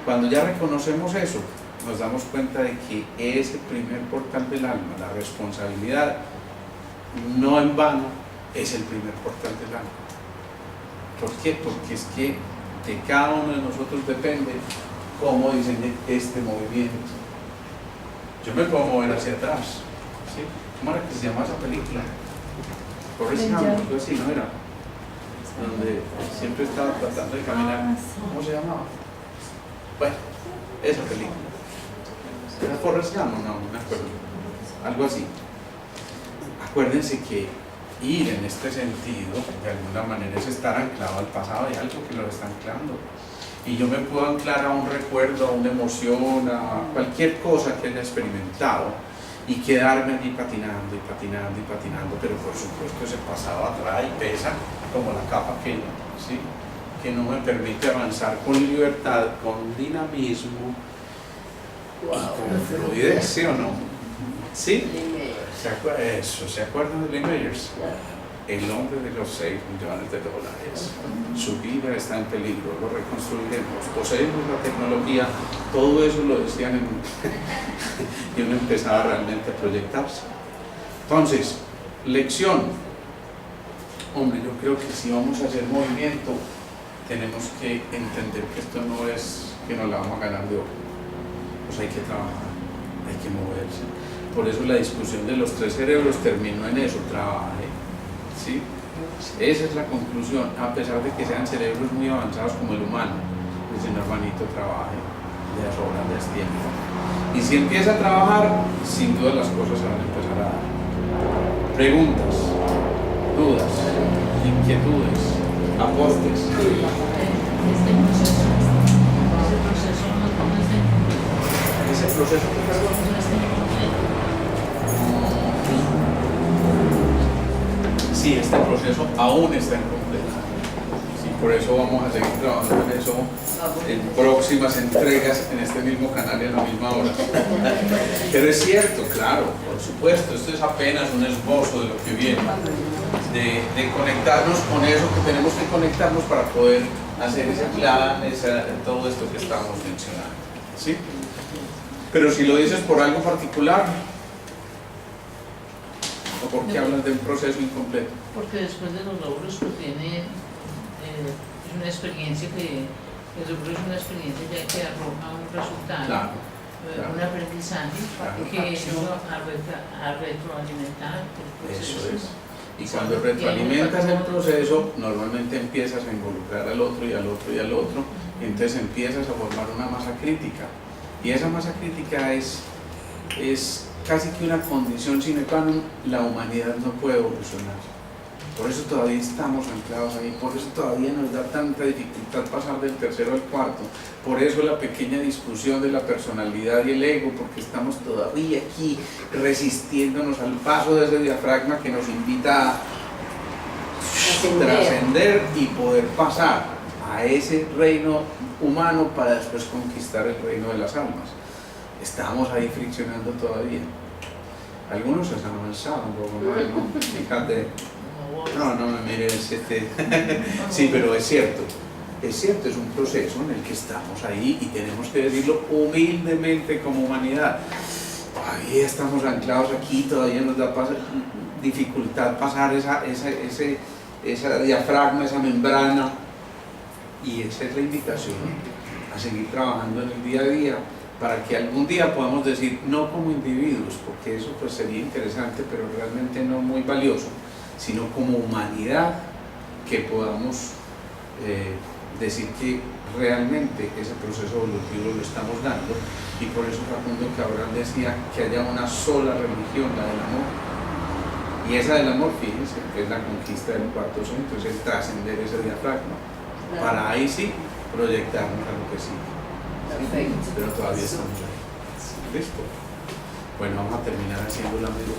S1: Cuando ya reconocemos eso, nos damos cuenta de que ese primer portal del alma, la responsabilidad, no en vano, es el primer portal del alma. ¿Por qué? Porque es que de cada uno de nosotros depende cómo diseñe este movimiento. Yo me puedo mover hacia atrás, ¿sí? ¿Cómo era que se llama esa película? Forrest Gump, algo así, ¿no era? Donde siempre estaba tratando de caminar. ¿Cómo se llamaba? Bueno, esa película. ¿Era Forrest Gump o no? No me acuerdo. Algo así. Acuérdense que ir en este sentido, de alguna manera, es estar anclado al pasado, hay algo que lo está anclando. Y yo me puedo anclar a un recuerdo, a una emoción, a cualquier cosa que haya experimentado y quedarme allí patinando y patinando y patinando, pero por supuesto ese pasado atrae y pesa como la capa ¿sí? Que no me permite avanzar con libertad, con dinamismo y con fluidez, ¿sí o no? ¿Sí? ¿Se acuerdan de Lee Meyers? El hombre de los 6 millones de dólares. Su vida está en peligro, lo reconstruiremos, poseemos la tecnología, todo eso lo decían y uno empezaba realmente a proyectarse. Entonces, lección. Hombre, yo creo que si vamos a hacer movimiento, tenemos que entender que esto no es que nos la vamos a ganar de oro. Pues hay que trabajar, hay que moverse. Por eso la discusión de los 3 cerebros terminó en eso, trabaje. ¿Sí? Esa es la conclusión, a pesar de que sean cerebros muy avanzados como el humano. Dice no, hermanito, trabaje, de sobra, de tiempo. Y si empieza a trabajar, sin duda las cosas se van a empezar a dar. Preguntas, dudas, inquietudes, aportes. Ese proceso que sí, este proceso aún está incompleto. Sí, por eso vamos a seguir trabajando en eso en próximas entregas en este mismo canal y a la misma hora. Pero es cierto, claro, por supuesto, esto es apenas un esbozo de lo que viene, de conectarnos con eso que tenemos que conectarnos para poder hacer ese plan, todo esto que estamos mencionando. ¿Sí? Pero si lo dices por algo particular, ¿o por qué hablas de un proceso incompleto?
S5: Porque después de los logros que tiene, es una experiencia que el logro es una experiencia ya que arroja un resultado,
S1: Claro,
S5: un aprendizaje
S1: claro.
S5: que uno a retroalimentar el proceso.
S1: Eso es. Y cuando retroalimentas el proceso, normalmente empiezas a involucrar al otro y al otro y al otro, y entonces empiezas a formar una masa crítica. Y esa masa crítica es casi que una condición sine qua non. La humanidad no puede evolucionar. Por eso todavía estamos anclados ahí, por eso todavía nos da tanta dificultad pasar del tercero al cuarto, por eso la pequeña discusión de la personalidad y el ego, porque estamos todavía aquí resistiéndonos al paso de ese diafragma que nos invita a trascender y poder pasar a ese reino humano para después conquistar el reino de las almas. Estamos ahí friccionando todavía. Algunos se han avanzado un poco más, ¿no? Fíjate. No me mires, sí, pero es cierto, es un proceso en el que estamos ahí y tenemos que decirlo humildemente como humanidad. Todavía estamos anclados aquí, todavía nos da dificultad pasar esa diafragma, esa membrana, y esa es la invitación a seguir trabajando en el día a día para que algún día podamos decir, no como individuos, porque eso pues sería interesante, pero realmente no muy valioso, sino como humanidad, que podamos decir que realmente ese proceso evolutivo lo estamos dando. Y por eso Facundo Cabral decía que haya una sola religión, la del amor, y esa del amor, fíjense, que es la conquista del cuarto centro, es el trascender ese diafragma, para ahí sí proyectarnos a lo que sí. Pero todavía estamos ahí. ¿Listo? Bueno, vamos a terminar haciendo la misma.